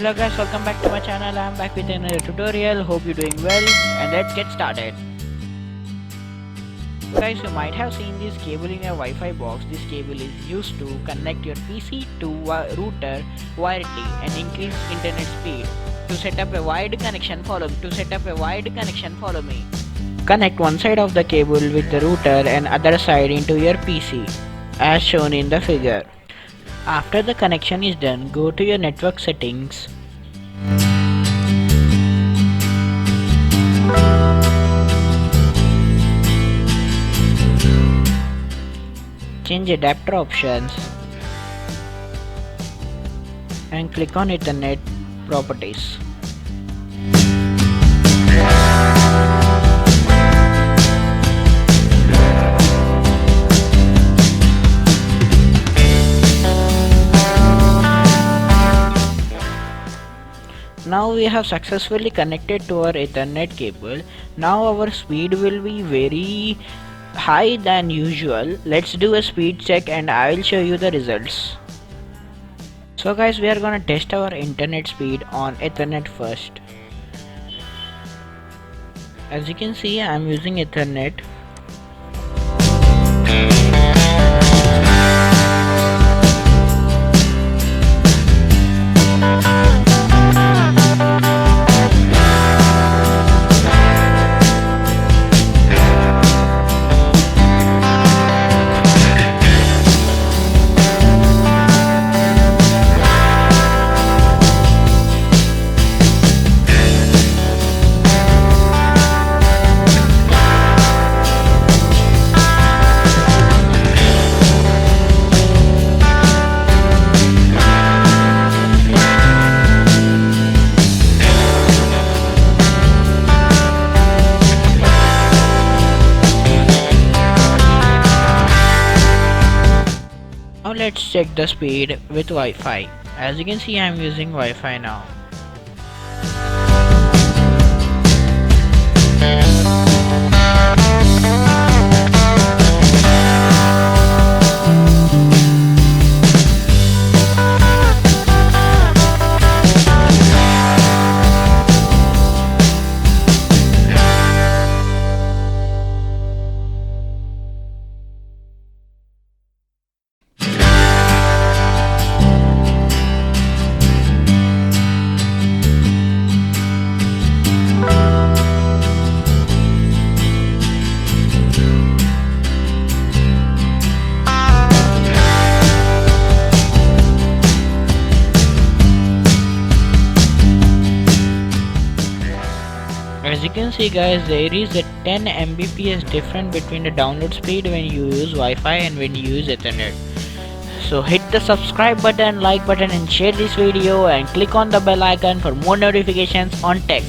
Hello guys, welcome back to my channel. I am back with another tutorial. Hope you're doing well and let's get started. Guys, you might have seen this cable in your Wi-Fi box. This cable is used to connect your PC to router wirelessly and increase internet speed. To set up a wired connection, follow me. Connect one side of the cable with the router and other side into your PC as shown in the figure. After the connection is done, go to your network settings. Change adapter options and click on Ethernet properties. Now we have successfully connected to our Ethernet cable. Now our speed will be very high than usual. Let's do a speed check and I will show you the results. So guys, we are gonna test our internet speed on Ethernet first. As you can see, I am using Ethernet. Now let's check the speed with Wi-Fi. As you can see, I am using Wi-Fi now. As you can see guys, there is a 10 Mbps difference between the download speed when you use Wi-Fi and when you use Ethernet. So hit the subscribe button, like button and share this video and click on the bell icon for more notifications on tech.